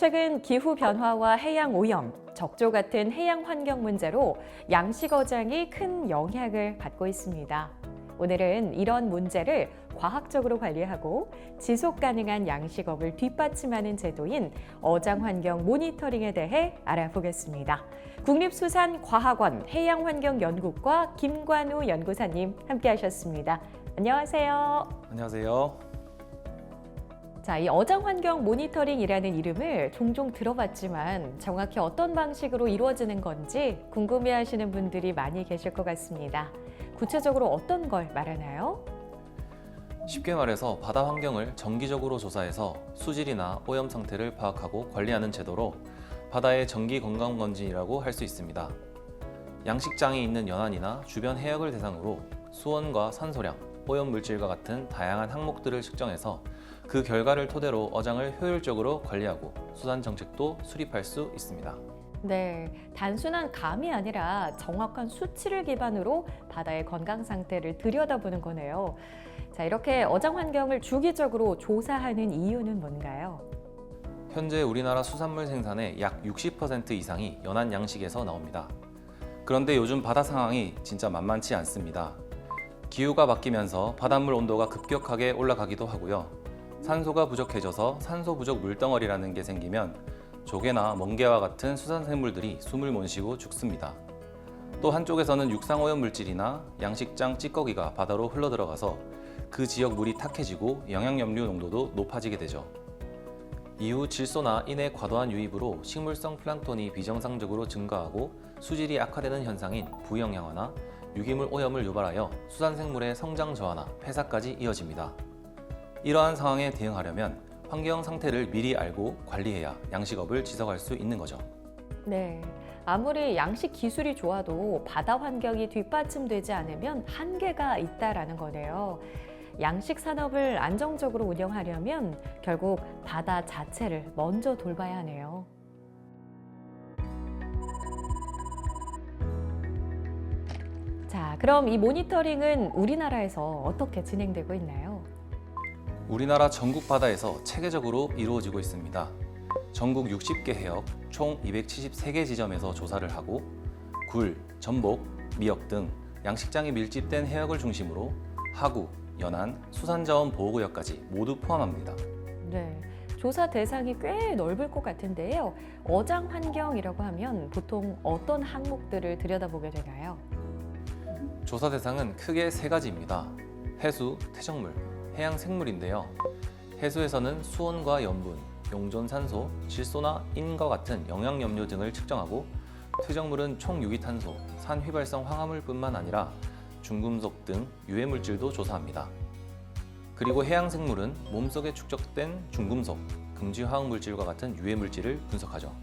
최근 기후 변화와 해양 오염, 적조 같은 해양 환경 문제로 양식 어장이 큰 영향을 받고 있습니다. 오늘은 이런 문제를 과학적으로 관리하고 지속 가능한 양식업을 뒷받침하는 제도인 어장 환경 모니터링에 대해 알아보겠습니다. 국립수산과학원 해양환경연구과 김관우 연구사님 함께하셨습니다. 안녕하세요. 안녕하세요. 자, 이 어장 환경 모니터링이라는 이름을 종종 들어봤지만 정확히 어떤 방식으로 이루어지는 건지 궁금해하시는 분들이 많이 계실 것 같습니다. 구체적으로 어떤 걸 말하나요? 쉽게 말해서 바다 환경을 정기적으로 조사해서 수질이나 오염 상태를 파악하고 관리하는 제도로 바다의 정기 건강 검진이라고 할 수 있습니다. 양식장이 있는 연안이나 주변 해역을 대상으로 수온과 산소량, 오염 물질과 같은 다양한 항목들을 측정해서 그 결과를 토대로 어장을 효율적으로 관리하고 수산 정책도 수립할 수 있습니다. 네, 단순한 감이 아니라 정확한 수치를 기반으로 바다의 건강 상태를 들여다보는 거네요. 자, 이렇게 어장 환경을 주기적으로 조사하는 이유는 뭔가요? 현재 우리나라 수산물 생산의 약 60% 이상이 연안 양식에서 나옵니다. 그런데 요즘 바다 상황이 진짜 만만치 않습니다. 기후가 바뀌면서 바닷물 온도가 급격하게 올라가기도 하고요. 산소가 부족해져서 산소 부족 물덩어리라는 게 생기면 조개나 멍게와 같은 수산 생물들이 숨을 못 쉬고 죽습니다. 또 한쪽에서는 육상오염 물질이나 양식장 찌꺼기가 바다로 흘러들어가서 그 지역 물이 탁해지고 영양염류 농도도 높아지게 되죠. 이후 질소나 인의 과도한 유입으로 식물성 플랑톤이 비정상적으로 증가하고 수질이 악화되는 현상인 부영양화나 유기물 오염을 유발하여 수산생물의 성장 저하나 폐사까지 이어집니다. 이러한 상황에 대응하려면 환경 상태를 미리 알고 관리해야 양식업을 지속할 수 있는 거죠. 네, 아무리 양식 기술이 좋아도 바다 환경이 뒷받침되지 않으면 한계가 있다라는 거네요. 양식 산업을 안정적으로 운영하려면 결국 바다 자체를 먼저 돌봐야 하네요. 자, 그럼 이 모니터링은 우리나라에서 어떻게 진행되고 있나요? 우리나라 전국 바다에서 체계적으로 이루어지고 있습니다. 전국 60개 해역 총 273개 지점에서 조사를 하고 굴, 전복, 미역 등 양식장이 밀집된 해역을 중심으로 하구, 연안, 수산자원 보호구역까지 모두 포함합니다. 네, 조사 대상이 꽤 넓을 것 같은데요. 어장 환경이라고 하면 보통 어떤 항목들을 들여다보게 되나요? 조사 대상은 크게 세 가지입니다. 해수, 퇴적물, 해양 생물인데요. 해수에서는 수온과 염분, 용존 산소, 질소나 인과 같은 영양염료 등을 측정하고 퇴적물은 총유기탄소, 산휘발성 황화물뿐만 아니라 중금속 등 유해물질도 조사합니다. 그리고 해양 생물은 몸속에 축적된 중금속, 금지화학물질과 같은 유해물질을 분석하죠.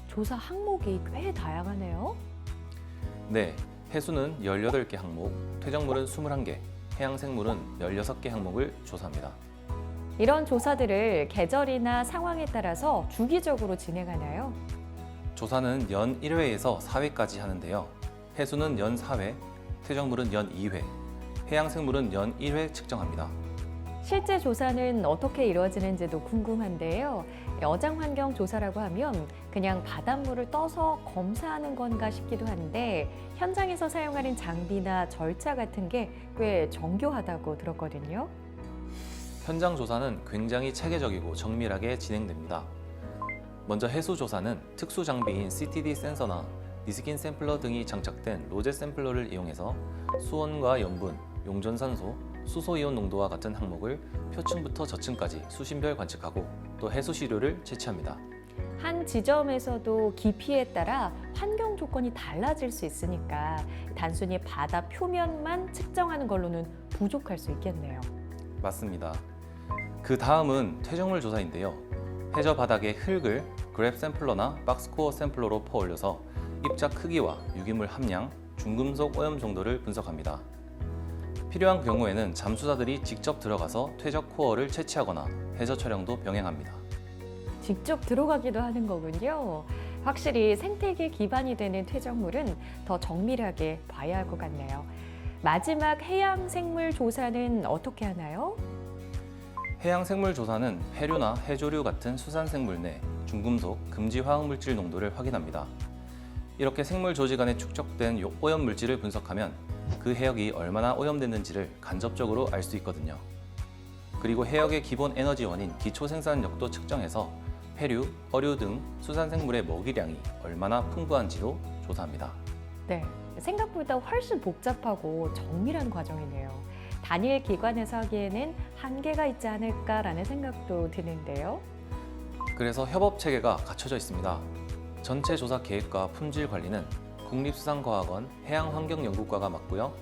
조사 항목이 꽤 다양하네요. 네, 해수는 18개 항목, 퇴적물은 21개, 해양 생물은 16개 항목을 조사합니다. 이런 조사들을 계절이나 상황에 따라서 주기적으로 진행하나요? 조사는 연 1회에서 4회까지 하는데요. 해수는 연 4회, 퇴적물은 연 2회, 해양 생물은 연 1회 측정합니다. 실제 조사는 어떻게 이루어지는지도 궁금한데요. 어장 환경 조사라고 하면 그냥 바닷물을 떠서 검사하는 건가 싶기도 한데 현장에서 사용하는 장비나 절차 같은 게 꽤 정교하다고 들었거든요. 현장 조사는 굉장히 체계적이고 정밀하게 진행됩니다. 먼저 해수 조사는 특수 장비인 CTD 센서나 니스킨 샘플러 등이 장착된 로제 샘플러를 이용해서 수온과 염분, 용존산소, 수소이온 농도와 같은 항목을 표층부터 저층까지 수심별 관측하고 또 해수 시료를 채취합니다. 한 지점에서도 깊이에 따라 환경 조건이 달라질 수 있으니까 단순히 바다 표면만 측정하는 걸로는 부족할 수 있겠네요. 맞습니다. 그 다음은 퇴적물 조사인데요. 해저 바닥에 흙을 그랩 샘플러나 박스코어 샘플러로 퍼올려서 입자 크기와 유기물 함량, 중금속 오염 정도를 분석합니다. 필요한 경우에는 잠수사들이 직접 들어가서 퇴적 코어를 채취하거나 해저 촬영도 병행합니다. 직접 들어가기도 하는 거군요. 확실히 생태계 기반이 되는 퇴적물은 더 정밀하게 봐야 할 것 같네요. 마지막 해양 생물 조사는 어떻게 하나요? 해양 생물 조사는 해류나 해조류 같은 수산 생물 내 중금속, 금지 화학물질 농도를 확인합니다. 이렇게 생물 조직 안에 축적된 오염 물질을 분석하면 그 해역이 얼마나 오염됐는지를 간접적으로 알 수 있거든요. 그리고 해역의 기본 에너지원인 기초 생산력도 측정해서 해류, 어류 등 수산생물의 먹이량이 얼마나 풍부한지도 조사합니다. 네, 생각보다 훨씬 복잡하고 정밀한 과정이네요. 단일 기관에서 하기에는 한계가 있지 않을까라는 생각도 드는데요. 그래서 협업 체계가 갖춰져 있습니다. 전체 조사 계획과 품질 관리는 국립수산과학원 해양환경연구과가 맡고요.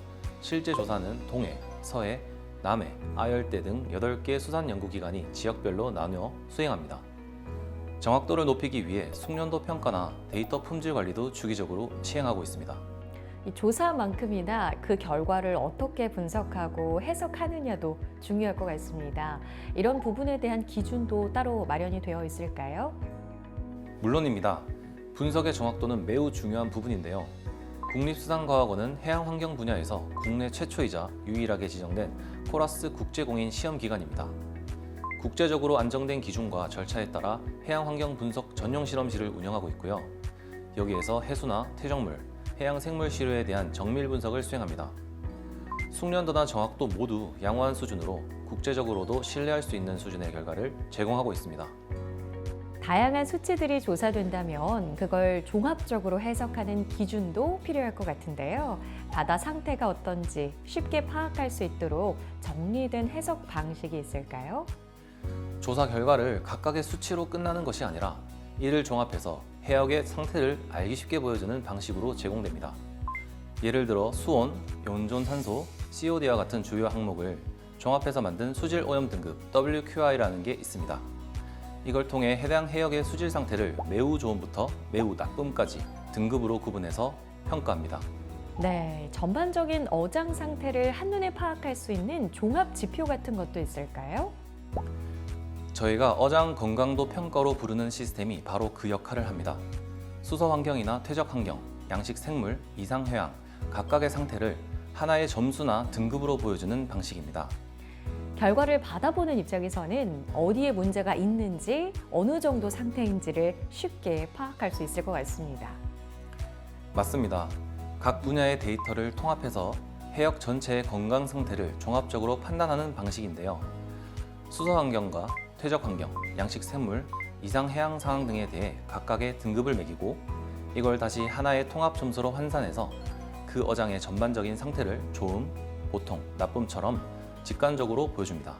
실제 조사는 동해, 서해, 남해, 아열대 등 8개 수산연구기관이 지역별로 나누어 수행합니다. 정확도를 높이기 위해 숙련도 평가나 데이터 품질 관리도 주기적으로 시행하고 있습니다. 이 조사만큼이나 그 결과를 어떻게 분석하고 해석하느냐도 중요할 것 같습니다. 이런 부분에 대한 기준도 따로 마련이 되어 있을까요? 물론입니다. 분석의 정확도는 매우 중요한 부분인데요. 국립수산과학원은 해양환경 분야에서 국내 최초이자 유일하게 지정된 코라스 국제공인 시험기관입니다. 국제적으로 안정된 기준과 절차에 따라 해양환경 분석 전용 실험실을 운영하고 있고요. 여기에서 해수나 퇴적물, 해양생물 시료에 대한 정밀 분석을 수행합니다. 숙련도나 정확도 모두 양호한 수준으로 국제적으로도 신뢰할 수 있는 수준의 결과를 제공하고 있습니다. 다양한 수치들이 조사된다면 그걸 종합적으로 해석하는 기준도 필요할 것 같은데요. 바다 상태가 어떤지 쉽게 파악할 수 있도록 정리된 해석 방식이 있을까요? 조사 결과를 각각의 수치로 끝나는 것이 아니라 이를 종합해서 해역의 상태를 알기 쉽게 보여주는 방식으로 제공됩니다. 예를 들어 수온, 온존산소, COD와 같은 주요 항목을 종합해서 만든 수질 오염 등급 WQI라는 게 있습니다. 이걸 통해 해당 해역의 수질 상태를 매우 좋음부터 매우 나쁨까지 등급으로 구분해서 평가합니다. 네, 전반적인 어장 상태를 한눈에 파악할 수 있는 종합 지표 같은 것도 있을까요? 저희가 어장 건강도 평가로 부르는 시스템이 바로 그 역할을 합니다. 수서 환경이나 퇴적 환경, 양식 생물, 이상 해양 각각의 상태를 하나의 점수나 등급으로 보여주는 방식입니다. 결과를 받아보는 입장에서는 어디에 문제가 있는지, 어느 정도 상태인지를 쉽게 파악할 수 있을 것 같습니다. 맞습니다. 각 분야의 데이터를 통합해서 해역 전체의 건강 상태를 종합적으로 판단하는 방식인데요. 수서 환경과 퇴적 환경, 양식 생물, 이상 해양 상황 등에 대해 각각의 등급을 매기고 이걸 다시 하나의 통합 점수로 환산해서 그 어장의 전반적인 상태를 좋음, 보통, 나쁨처럼 직관적으로 보여줍니다.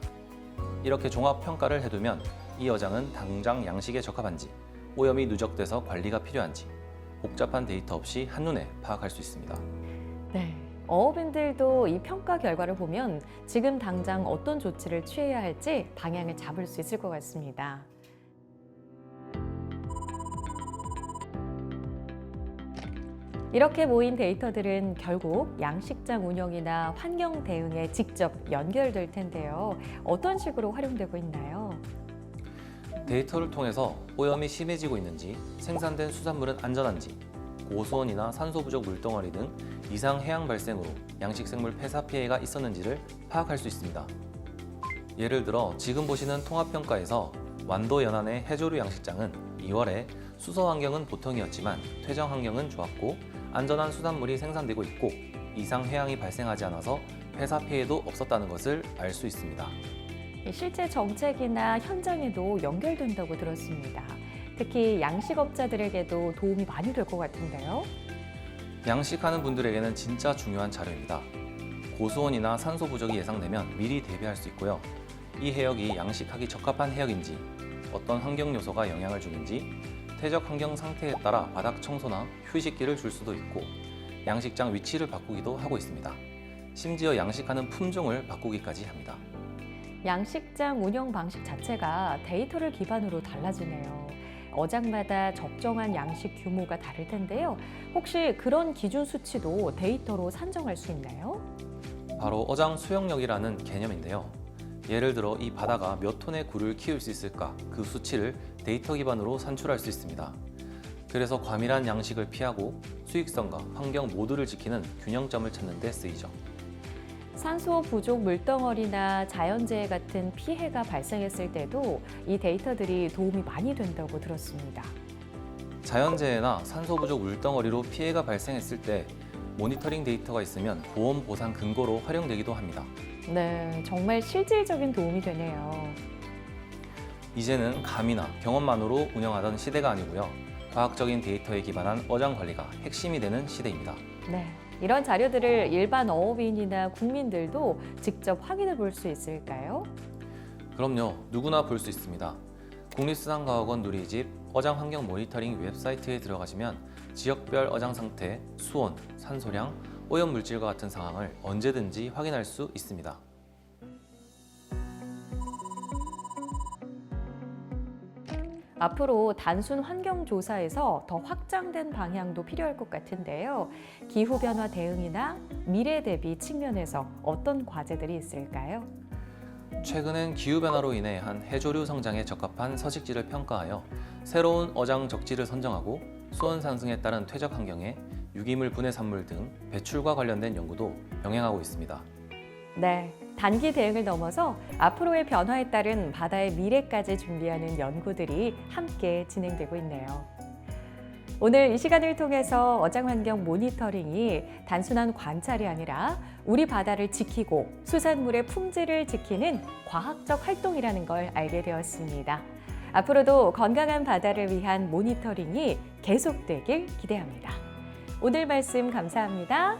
이렇게 종합 평가를 해두면 이 어장은 당장 양식에 적합한지, 오염이 누적돼서 관리가 필요한지 복잡한 데이터 없이 한눈에 파악할 수 있습니다. 네, 어업인들도 이 평가 결과를 보면 지금 당장 어떤 조치를 취해야 할지 방향을 잡을 수 있을 것 같습니다. 이렇게 모인 데이터들은 결국 양식장 운영이나 환경 대응에 직접 연결될 텐데요. 어떤 식으로 활용되고 있나요? 데이터를 통해서 오염이 심해지고 있는지, 생산된 수산물은 안전한지, 고수온이나 산소 부족 물덩어리 등 이상 해양 발생으로 양식생물 폐사 피해가 있었는지를 파악할 수 있습니다. 예를 들어 지금 보시는 통합평가에서 완도 연안의 해조류 양식장은 2월에 수서 환경은 보통이었지만 퇴적 환경은 좋았고 안전한 수산물이 생산되고 있고 이상 해양이 발생하지 않아서 폐사 피해도 없었다는 것을 알 수 있습니다. 실제 정책이나 현장에도 연결된다고 들었습니다. 특히 양식업자들에게도 도움이 많이 될 것 같은데요. 양식하는 분들에게는 진짜 중요한 자료입니다. 고수온이나 산소 부족이 예상되면 미리 대비할 수 있고요. 이 해역이 양식하기 적합한 해역인지, 어떤 환경 요소가 영향을 주는지, 퇴적 환경 상태에 따라 바닥 청소나 휴식기를 줄 수도 있고 양식장 위치를 바꾸기도 하고 있습니다. 심지어 양식하는 품종을 바꾸기까지 합니다. 양식장 운영 방식 자체가 데이터를 기반으로 달라지네요. 어장마다 적정한 양식 규모가 다를 텐데요. 혹시 그런 기준 수치도 데이터로 산정할 수 있나요? 바로 어장 수용력이라는 개념인데요. 예를 들어 이 바다가 몇 톤의 굴을 키울 수 있을까 그 수치를 데이터 기반으로 산출할 수 있습니다. 그래서 과밀한 양식을 피하고 수익성과 환경 모두를 지키는 균형점을 찾는 데 쓰이죠. 산소 부족 물덩어리나 자연재해 같은 피해가 발생했을 때도 이 데이터들이 도움이 많이 된다고 들었습니다. 자연재해나 산소 부족 물덩어리로 피해가 발생했을 때 모니터링 데이터가 있으면 보험 보상 근거로 활용되기도 합니다. 네, 정말 실질적인 도움이 되네요. 이제는 감이나 경험만으로 운영하던 시대가 아니고요. 과학적인 데이터에 기반한 어장 관리가 핵심이 되는 시대입니다. 네, 이런 자료들을 일반 어업인이나 국민들도 직접 확인해 볼 수 있을까요? 그럼요, 누구나 볼 수 있습니다. 국립수산과학원 누리집 어장 환경 모니터링 웹사이트에 들어가시면 지역별 어장 상태, 수온, 산소량, 오염 물질과 같은 상황을 언제든지 확인할 수 있습니다. 앞으로 단순 환경 조사에서 더 확장된 방향도 필요할 것 같은데요. 기후변화 대응이나 미래 대비 측면에서 어떤 과제들이 있을까요? 최근엔 기후변화로 인해 한 해조류 성장에 적합한 서식지를 평가하여 새로운 어장 적지를 선정하고 수온 상승에 따른 퇴적 환경에 유기물 분해 산물 등 배출과 관련된 연구도 병행하고 있습니다. 네, 단기 대응을 넘어서 앞으로의 변화에 따른 바다의 미래까지 준비하는 연구들이 함께 진행되고 있네요. 오늘 이 시간을 통해서 어장환경 모니터링이 단순한 관찰이 아니라 우리 바다를 지키고 수산물의 품질을 지키는 과학적 활동이라는 걸 알게 되었습니다. 앞으로도 건강한 바다를 위한 모니터링이 계속되길 기대합니다. 오늘 말씀 감사합니다.